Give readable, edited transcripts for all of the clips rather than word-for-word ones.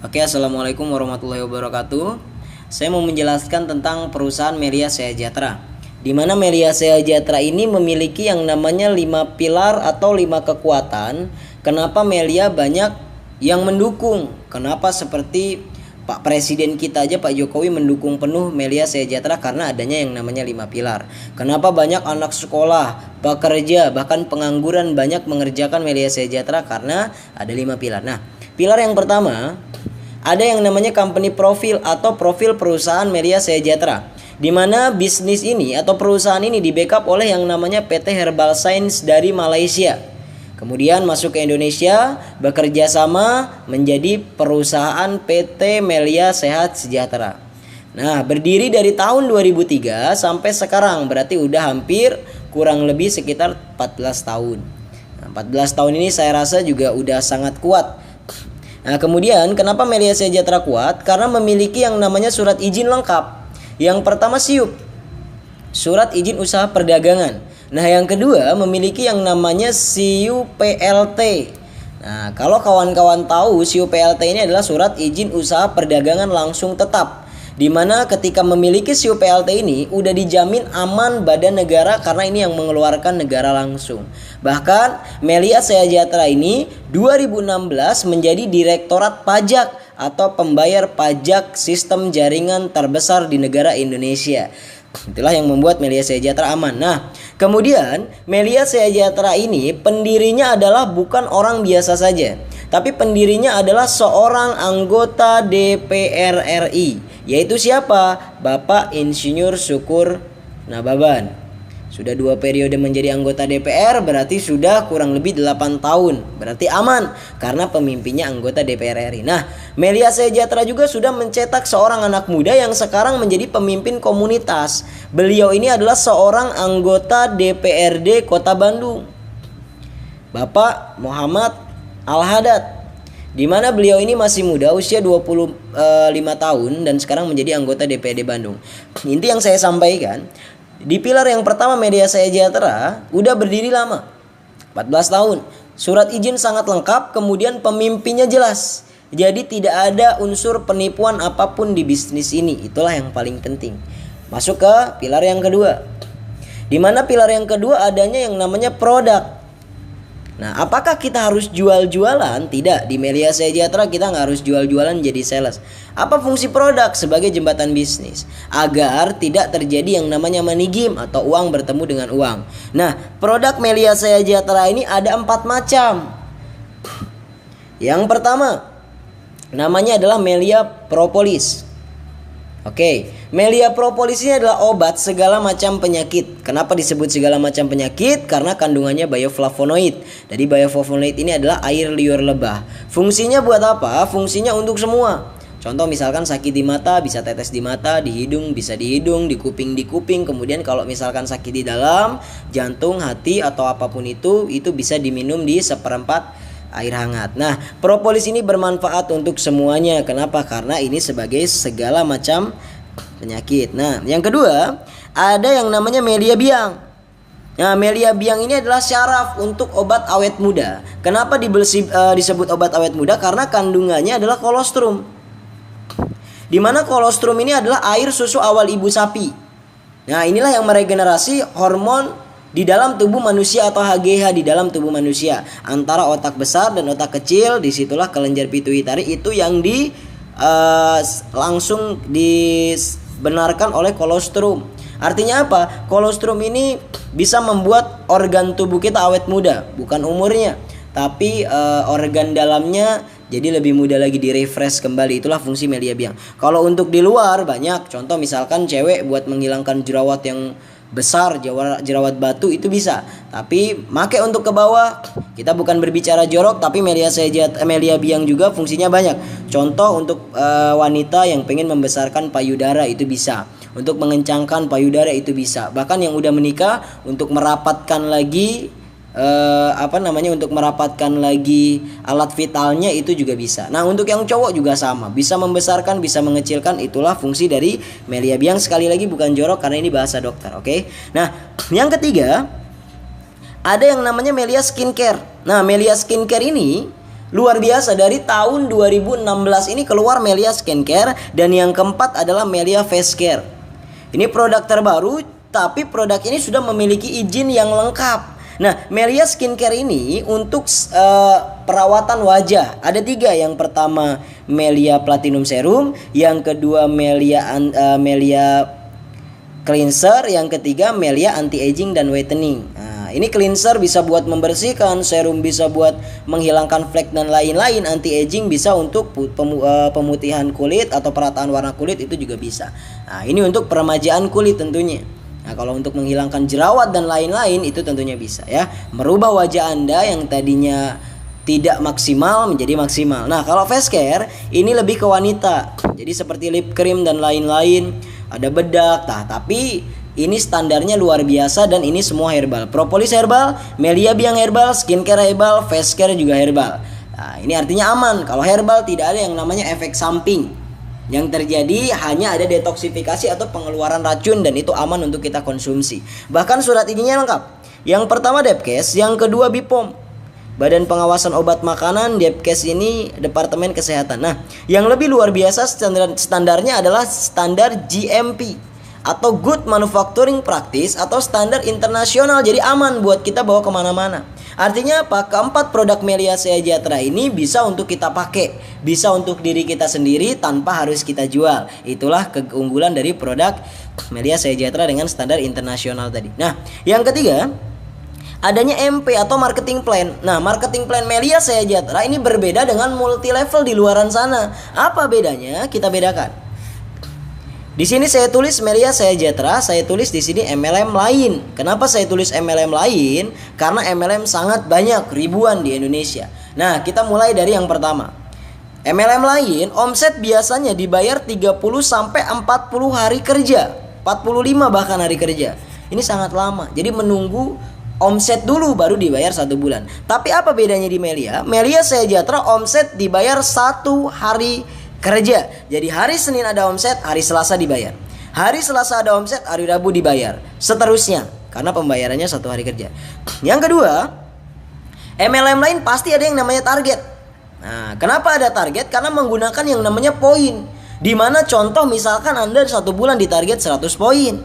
Oke, assalamualaikum warahmatullahi wabarakatuh. Saya mau menjelaskan tentang perusahaan Melia Sejahtera, di mana Melia Sejahtera ini memiliki yang namanya 5 pilar atau 5 kekuatan. Kenapa Melia banyak yang mendukung? Kenapa seperti Pak Presiden kita aja, Pak Jokowi, mendukung penuh Melia Sejahtera karena adanya yang namanya 5 pilar. Kenapa banyak anak sekolah, pekerja, bahkan pengangguran banyak mengerjakan Melia Sejahtera karena ada 5 pilar. Nah, pilar yang pertama, ada yang namanya company profile atau profil perusahaan Melia Sejahtera, di mana bisnis ini atau perusahaan ini di backup oleh yang namanya PT Herbal Science dari Malaysia. Kemudian masuk ke Indonesia, bekerja sama menjadi perusahaan PT Melia Sehat Sejahtera. Nah, berdiri dari tahun 2003 sampai sekarang, berarti udah hampir kurang lebih sekitar 14 tahun. Nah, 14 tahun ini saya rasa juga udah sangat kuat. Nah, kemudian kenapa Melia Sejahtera kuat? Karena memiliki yang namanya surat izin lengkap. Yang pertama SIUP, surat izin usaha perdagangan. Nah, yang kedua memiliki yang namanya SIUPLT. Nah, kalau kawan-kawan tahu, SIUPLT ini adalah surat izin usaha perdagangan langsung tetap, di mana ketika memiliki SIUPLT ini udah dijamin aman badan negara karena ini yang mengeluarkan negara langsung. Bahkan Melia Sejahtera ini 2016 menjadi Direktorat Pajak atau pembayar pajak sistem jaringan terbesar di negara Indonesia. Itulah yang membuat Melia Sejahtera aman. Nah, kemudian Melia Sejahtera ini pendirinya adalah bukan orang biasa saja, tapi pendirinya adalah seorang anggota DPR RI. Yaitu siapa? Bapak Insinyur Syukur Nababan. Sudah 2 periode menjadi anggota DPR, berarti sudah kurang lebih 8 tahun. Berarti aman karena pemimpinnya anggota DPR RI. Nah, Melia Sejahtera juga sudah mencetak seorang anak muda yang sekarang menjadi pemimpin komunitas. Beliau ini adalah seorang anggota DPRD Kota Bandung, Bapak Muhammad Al-Hadad, di mana beliau ini masih muda, usia 25 tahun dan sekarang menjadi anggota DPRD Bandung. Inti yang saya sampaikan, di pilar yang pertama Melia Sejahtera udah berdiri lama, 14 tahun. Surat izin sangat lengkap, kemudian pemimpinnya jelas. Jadi tidak ada unsur penipuan apapun di bisnis ini. Itulah yang paling penting. Masuk ke pilar yang kedua, di mana pilar yang kedua adanya yang namanya produk. Nah, apakah kita harus jual-jualan? Tidak, di Melia Sejahtera kita nggak harus jual-jualan jadi sales. Apa fungsi produk? Sebagai jembatan bisnis, agar tidak terjadi yang namanya money game atau uang bertemu dengan uang. Nah, produk Melia Sejahtera ini ada 4 macam. Yang pertama, namanya adalah Melia Propolis. Oke, Melia Propolis ini adalah obat segala macam penyakit. Kenapa disebut segala macam penyakit? Karena kandungannya bioflavonoid. Jadi bioflavonoid ini adalah air liur lebah. Fungsinya buat apa? Fungsinya untuk semua. Contoh misalkan sakit di mata, bisa tetes di mata, di hidung, bisa di hidung, di kuping. Kemudian kalau misalkan sakit di dalam, jantung, hati, atau apapun itu bisa diminum di 1/4 air hangat. Nah, propolis ini bermanfaat untuk semuanya. Kenapa? Karena ini sebagai segala macam penyakit. Nah, yang kedua ada yang namanya Melia Biang. Nah, Melia Biang ini adalah syaraf untuk obat awet muda. Kenapa disebut obat awet muda? Karena kandungannya adalah kolostrum. Di mana kolostrum ini adalah air susu awal ibu sapi. Nah, inilah yang meregenerasi hormon di dalam tubuh manusia atau HGH di dalam tubuh manusia. Antara otak besar dan otak kecil, disitulah kelenjar pituitari itu yang langsung dibenarkan oleh kolostrum. Artinya apa? Kolostrum ini bisa membuat organ tubuh kita awet muda, bukan umurnya, tapi organ dalamnya jadi lebih mudah lagi, di-refresh kembali. Itulah fungsi Melia Biang. Kalau untuk di luar banyak, contoh misalkan cewek buat menghilangkan jerawat yang besar, jerawat batu itu bisa. Tapi make untuk ke bawah, kita bukan berbicara jorok, tapi Melia Biang juga fungsinya banyak. Contoh untuk wanita yang pengen membesarkan payudara itu bisa. Untuk mengencangkan payudara itu bisa. Bahkan yang udah menikah untuk merapatkan lagi untuk merapatkan lagi alat vitalnya itu juga bisa. Nah, untuk yang cowok juga sama, bisa membesarkan, bisa mengecilkan. Itulah fungsi dari Melia Biang. Sekali lagi bukan jorok karena ini bahasa dokter, oke? Nah, yang ketiga ada yang namanya Melia Skincare. Nah, Melia Skincare ini Luar biasa, dari tahun 2016 ini keluar Melia Skincare, dan yang keempat adalah Melia Face Care. Ini produk terbaru, tapi produk ini sudah memiliki izin yang lengkap. Nah, Melia Skincare ini untuk perawatan wajah ada 3. Yang pertama Melia Platinum Serum, yang kedua Melia Cleanser, yang ketiga Melia Anti Aging dan Whitening. Ini cleanser bisa buat membersihkan, serum bisa buat menghilangkan flek dan lain-lain, anti aging bisa untuk pemutihan kulit atau perataan warna kulit, itu juga bisa. Nah, ini untuk peremajaan kulit tentunya. Nah, kalau untuk menghilangkan jerawat dan lain-lain itu tentunya bisa ya. Merubah wajah Anda yang tadinya tidak maksimal menjadi maksimal. Nah, kalau face care ini lebih ke wanita. Jadi seperti lip cream dan lain-lain, ada bedak. Nah, tapi ini standarnya luar biasa dan ini semua herbal. Propolis herbal, Melia Biang herbal, skincare herbal, face care juga herbal. Nah, ini artinya aman. Kalau herbal tidak ada yang namanya efek samping. Yang terjadi hanya ada detoksifikasi atau pengeluaran racun, dan itu aman untuk kita konsumsi. Bahkan surat izinnya lengkap. Yang pertama Depkes, yang kedua BPOM, Badan Pengawasan Obat Makanan. Depkes ini Departemen Kesehatan. Nah, yang lebih luar biasa standarnya adalah standar GMP atau Good Manufacturing Practice atau standar internasional. Jadi aman buat kita bawa kemana-mana. Artinya apa? Keempat produk Melia Sejahtera ini bisa untuk kita pakai, bisa untuk diri kita sendiri tanpa harus kita jual. Itulah keunggulan dari produk Melia Sejahtera dengan standar internasional tadi. Nah, yang ketiga adanya MP atau marketing plan. Nah, marketing plan Melia Sejahtera ini berbeda dengan multi level di luaran sana. Apa bedanya? Kita bedakan. Di sini saya tulis Melia Sejahtera, saya tulis di sini MLM lain. Kenapa saya tulis MLM lain? Karena MLM sangat banyak, ribuan di Indonesia. Nah, kita mulai dari yang pertama. MLM lain, omset biasanya dibayar 30 sampai 40 hari kerja, 45 bahkan hari kerja. Ini sangat lama. Jadi menunggu omset dulu baru dibayar 1 bulan. Tapi apa bedanya di Melia? Melia Sejahtera omset dibayar 1 hari kerja. Jadi hari Senin ada omset, hari Selasa dibayar. Hari Selasa ada omset, hari Rabu dibayar. Seterusnya, karena pembayarannya 1 hari kerja. Yang kedua, MLM lain pasti ada yang namanya target. Nah, kenapa ada target? Karena menggunakan yang namanya poin. Dimana contoh misalkan Anda 1 bulan ditarget 100 poin.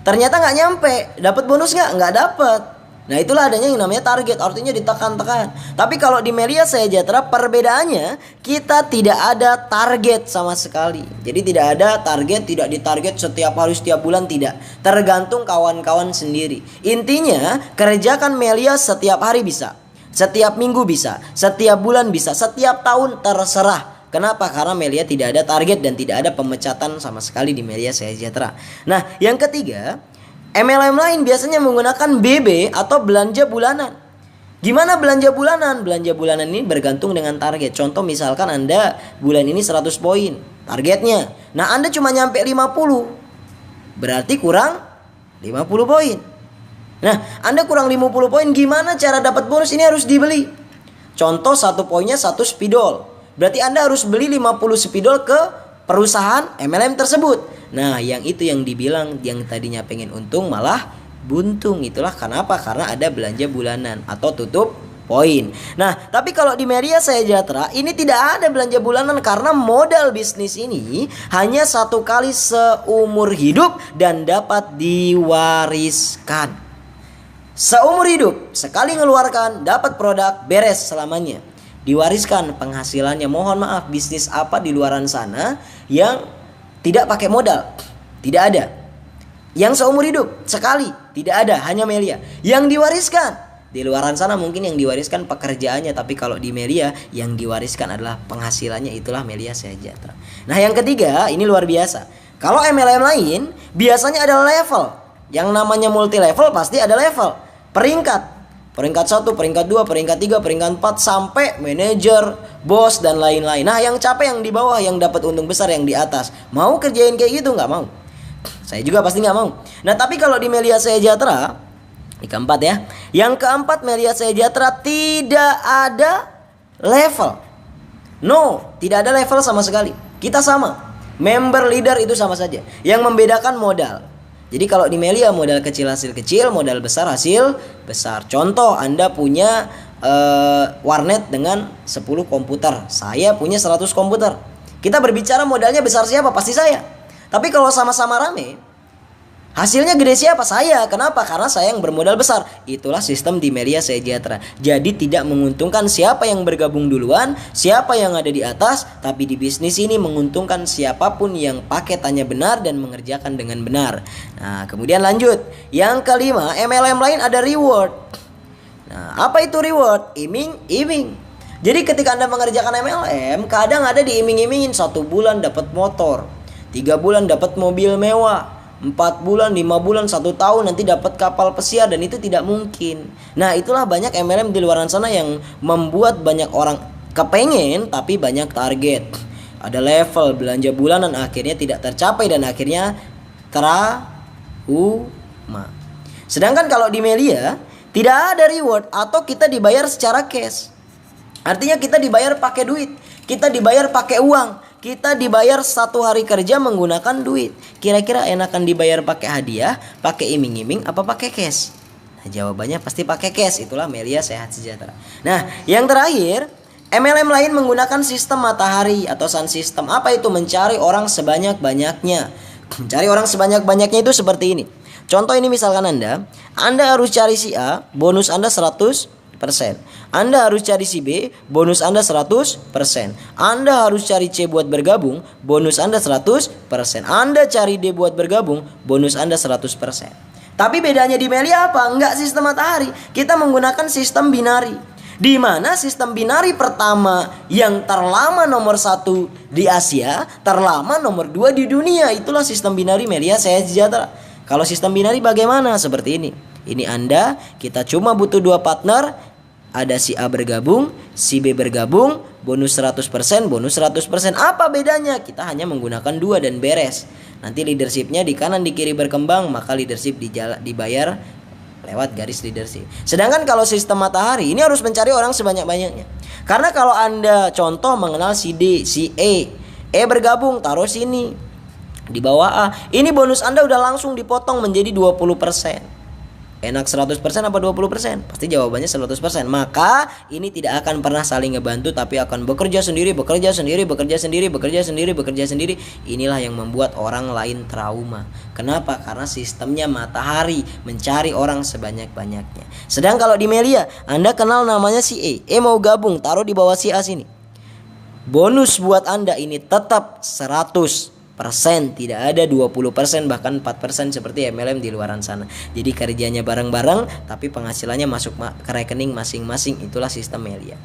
Ternyata nggak nyampe, dapat bonus nggak? Nggak dapat. Nah, itulah adanya yang namanya target, artinya ditekan-tekan. Tapi kalau di Melia Sejahtera perbedaannya, kita tidak ada target sama sekali. Jadi tidak ada target, tidak ditarget setiap hari, setiap bulan, tidak. Tergantung kawan-kawan sendiri. Intinya, kerjakan Melia setiap hari bisa, setiap minggu bisa, setiap bulan bisa, setiap tahun terserah. Kenapa? Karena Melia tidak ada target dan tidak ada pemecatan sama sekali di Melia Sejahtera. Nah, yang ketiga, MLM lain biasanya menggunakan BB atau belanja bulanan. Gimana belanja bulanan? Belanja bulanan ini bergantung dengan target. Contoh misalkan Anda bulan ini 100 poin targetnya. Nah, Anda cuma nyampe 50. Berarti kurang 50 poin. Nah, Anda kurang 50 poin, gimana cara dapat bonus? Ini harus dibeli. Contoh 1 poinnya 1 spidol. Berarti Anda harus beli 50 spidol ke perusahaan MLM tersebut. Nah, yang itu yang dibilang yang tadinya pengen untung malah buntung. Itulah kenapa? Karena ada belanja bulanan atau tutup poin. Nah, tapi kalau di Melia Sejahtera ini tidak ada belanja bulanan karena modal bisnis ini hanya 1 kali seumur hidup dan dapat diwariskan. Seumur hidup, sekali ngeluarkan dapat produk, beres selamanya. Diwariskan penghasilannya. Mohon maaf, bisnis apa di luaran sana yang tidak pakai modal? Tidak ada. Yang seumur hidup sekali, tidak ada, hanya Melia. Yang diwariskan di luaran sana mungkin yang diwariskan pekerjaannya, tapi kalau di Melia yang diwariskan adalah penghasilannya. Itulah Melia Sejahtera. Nah, yang ketiga ini luar biasa. Kalau MLM lain biasanya ada level. Yang namanya multi level pasti ada level, peringkat. Peringkat 1, peringkat 2, peringkat 3, peringkat 4 sampai manajer, bos dan lain-lain. Nah, yang capek yang di bawah, yang dapat untung besar yang di atas. Mau kerjain kayak gitu? Nggak mau. Saya juga pasti nggak mau. Nah, tapi kalau di Melia Sejahtera, ini keempat ya. Yang keempat, Melia Sejahtera tidak ada level. No, tidak ada level sama sekali. Kita sama. Member leader itu sama saja. Yang membedakan modal. Jadi kalau di Melia modal kecil hasil kecil, modal besar hasil besar. Contoh, Anda punya warnet dengan 10 komputer. Saya punya 100 komputer. Kita berbicara modalnya besar siapa? Pasti saya. Tapi kalau sama-sama rame, hasilnya gede siapa? Saya. Kenapa? Karena saya yang bermodal besar. Itulah sistem di Melia Sejahtera. Jadi tidak menguntungkan siapa yang bergabung duluan, siapa yang ada di atas, tapi di bisnis ini menguntungkan siapapun yang paketannya benar dan mengerjakan dengan benar. Nah, kemudian lanjut. Yang kelima, MLM lain ada reward. Nah, apa itu reward? Iming-iming. Jadi ketika Anda mengerjakan MLM, kadang ada diiming-imingin 1 bulan dapat motor, 3 bulan dapat mobil mewah, 4 bulan, 5 bulan, 1 tahun nanti dapat kapal pesiar, dan itu tidak mungkin. Nah, itulah banyak MLM di luar sana yang membuat banyak orang kepengen tapi banyak target. Ada level belanja bulanan akhirnya tidak tercapai dan akhirnya trauma. Sedangkan kalau di Melia tidak ada reward atau kita dibayar secara cash. Artinya kita dibayar pakai duit, kita dibayar pakai uang, kita dibayar 1 hari kerja menggunakan duit. Kira-kira enakan dibayar pakai hadiah, pakai iming-iming, apa pakai cash? Nah, jawabannya pasti pakai cash. Itulah Melia Sehat Sejahtera. Nah, yang terakhir, MLM lain menggunakan sistem matahari atau sun system. Apa itu? Mencari orang sebanyak-banyaknya. Mencari orang sebanyak-banyaknya itu seperti ini. Contoh ini, misalkan Anda harus cari si A, bonus Anda 100%. Anda harus cari si B, bonus Anda 100%. Anda harus cari C buat bergabung, bonus Anda 100%. Anda cari D buat bergabung, bonus Anda 100%. Tapi bedanya di Melia apa? Enggak sistem matahari. Kita menggunakan sistem binari. Di mana sistem binari pertama yang terlama nomor 1 di Asia, terlama nomor 2 di dunia. Itulah sistem binari Melia Sehat Sejahtera. Kalau sistem binari bagaimana? Seperti ini. Ini Anda, kita cuma butuh 2 partner. Ada si A bergabung, si B bergabung, bonus 100%, bonus 100%. Apa bedanya? Kita hanya menggunakan 2 dan beres. Nanti leadershipnya di kanan di kiri berkembang, maka leadership dibayar lewat garis leadership. Sedangkan kalau sistem matahari, ini harus mencari orang sebanyak-banyaknya. Karena kalau Anda contoh mengenal si D, si E bergabung, taruh sini di bawah A. Ini bonus Anda udah langsung dipotong menjadi 20%. Enak 100% apa 20%? Pasti jawabannya 100%. Maka ini tidak akan pernah saling ngebantu, tapi akan bekerja sendiri. Inilah yang membuat orang lain trauma. Kenapa? Karena sistemnya matahari, mencari orang sebanyak-banyaknya. Sedang kalau di Melia, Anda kenal namanya si E. Mau gabung, taruh di bawah si A sini. Bonus buat Anda ini tetap 100%, tidak ada 20% bahkan 4% seperti MLM di luaran sana. Jadi kerjanya bareng-bareng tapi penghasilannya masuk ke rekening masing-masing. Itulah sistem Melia.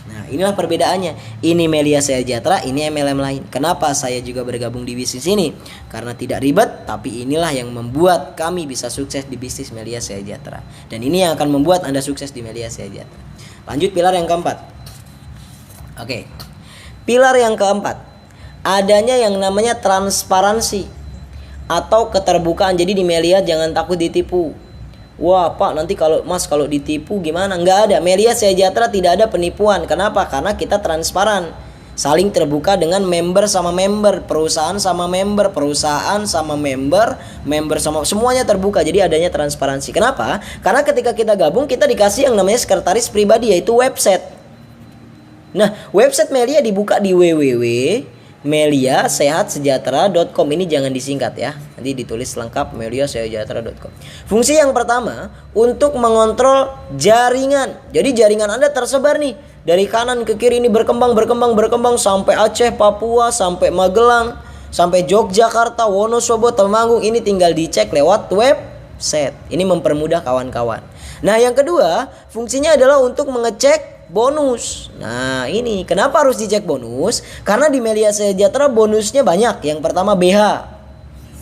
Nah, inilah perbedaannya. Ini Melia Sejahtera, ini MLM lain. Kenapa saya juga bergabung di bisnis ini? Karena tidak ribet, tapi inilah yang membuat kami bisa sukses di bisnis Melia Sejahtera. Dan ini yang akan membuat Anda sukses di Melia Sejahtera. Lanjut pilar yang keempat. Oke. Pilar yang keempat, adanya yang namanya transparansi atau keterbukaan. Jadi di Melia jangan takut ditipu. Wah Pak, nanti kalau ditipu gimana? Enggak ada. Melia Sejahtera tidak ada penipuan. Kenapa? Karena kita transparan, saling terbuka dengan member sama member, perusahaan sama member, member sama semuanya terbuka. Jadi adanya transparansi. Kenapa? Karena ketika kita gabung, kita dikasih yang namanya sekretaris pribadi, yaitu website. Nah, website Melia dibuka di www.meliasehatsejahtera.com. Ini jangan disingkat ya. Nanti ditulis lengkap meliasehatsejahtera.com. Fungsi yang pertama untuk mengontrol jaringan. Jadi jaringan Anda tersebar nih dari kanan ke kiri, ini berkembang sampai Aceh, Papua, sampai Magelang, sampai Yogyakarta, Wonosobo, Temanggung. Ini tinggal dicek lewat website. Ini mempermudah kawan-kawan. Nah, yang kedua, fungsinya adalah untuk mengecek bonus. Nah, ini kenapa harus dicek bonus? Karena di Melia Sejahtera bonusnya banyak. Yang pertama BH.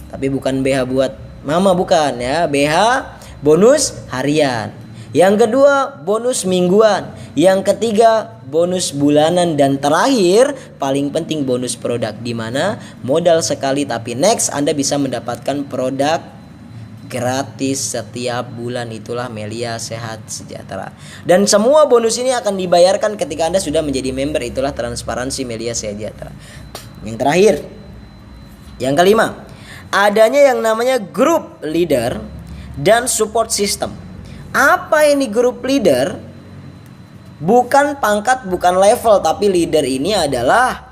Tapi bukan BH buat mama, bukan ya. BH bonus harian. Yang kedua bonus mingguan. Yang ketiga bonus bulanan. Dan terakhir paling penting bonus produk, di mana modal sekali tapi next Anda bisa mendapatkan produk gratis setiap bulan. Itulah Melia Sehat Sejahtera. Dan semua bonus ini akan dibayarkan ketika Anda sudah menjadi member. Itulah transparansi Melia Sejahtera. Yang terakhir, yang kelima, adanya yang namanya group leader dan support system. Apa ini group leader? Bukan pangkat, bukan level, tapi leader ini adalah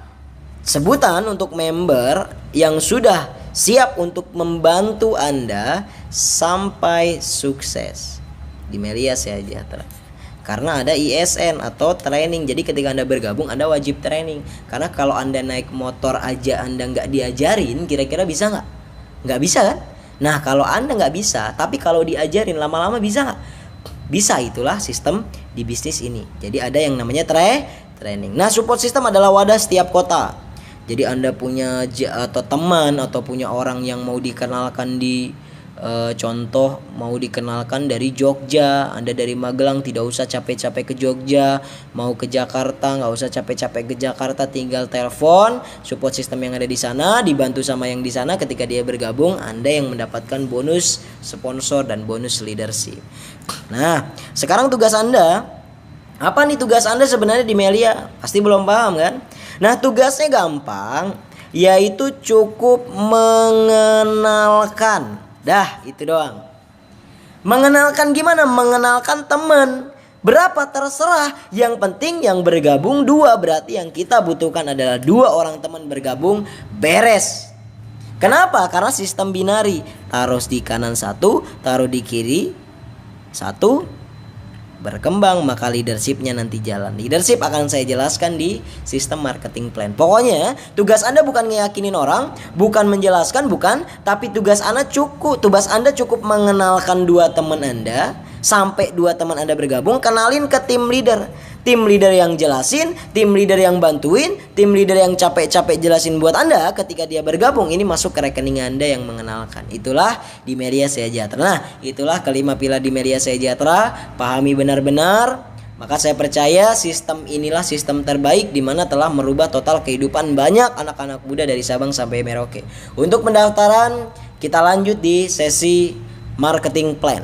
sebutan untuk member yang sudah siap untuk membantu Anda sampai sukses di Melia Sejahtera. Karena ada ISN atau training. Jadi ketika Anda bergabung, Anda wajib training. Karena kalau Anda naik motor aja Anda nggak diajarin, kira-kira bisa nggak? Nggak bisa kan? Nah kalau Anda nggak bisa, tapi kalau diajarin lama-lama bisa nggak? Bisa, itulah sistem di bisnis ini. Jadi ada yang namanya training. Nah, support system adalah wadah setiap kota. Jadi Anda punya atau teman atau punya orang yang mau dikenalkan di contoh mau dikenalkan dari Jogja, Anda dari Magelang tidak usah capek-capek ke Jogja, mau ke Jakarta nggak usah capek-capek ke Jakarta, tinggal telepon support system yang ada di sana, dibantu sama yang di sana. Ketika dia bergabung, Anda yang mendapatkan bonus sponsor dan bonus leadership. Nah, sekarang tugas Anda, apa nih tugas Anda sebenarnya di Melia? Pasti belum paham kan? Nah, tugasnya gampang, yaitu cukup mengenalkan. Dah, itu doang. Mengenalkan gimana? Mengenalkan teman. Berapa terserah, yang penting yang bergabung 2. Berarti yang kita butuhkan adalah 2 orang teman bergabung, beres. Kenapa? Karena sistem binari. Taruh di kanan 1, taruh di kiri 1, berkembang maka leadershipnya nanti jalan. Leadership akan saya jelaskan di sistem marketing plan. Pokoknya tugas Anda bukan ngeyakinin orang, bukan menjelaskan, bukan, tapi tugas Anda cukup mengenalkan 2 teman Anda. Sampai 2 teman Anda bergabung, kenalin ke tim leader. Tim leader yang jelasin, tim leader yang bantuin, tim leader yang capek-capek jelasin buat Anda. Ketika dia bergabung, ini masuk ke rekening Anda yang mengenalkan. Itulah di Melia Sejahtera. Nah, itulah kelima pilar di Melia Sejahtera. Pahami benar-benar. Maka saya percaya sistem inilah sistem terbaik di mana telah merubah total kehidupan banyak anak-anak muda dari Sabang sampai Merauke. Untuk pendaftaran, kita lanjut di sesi marketing plan.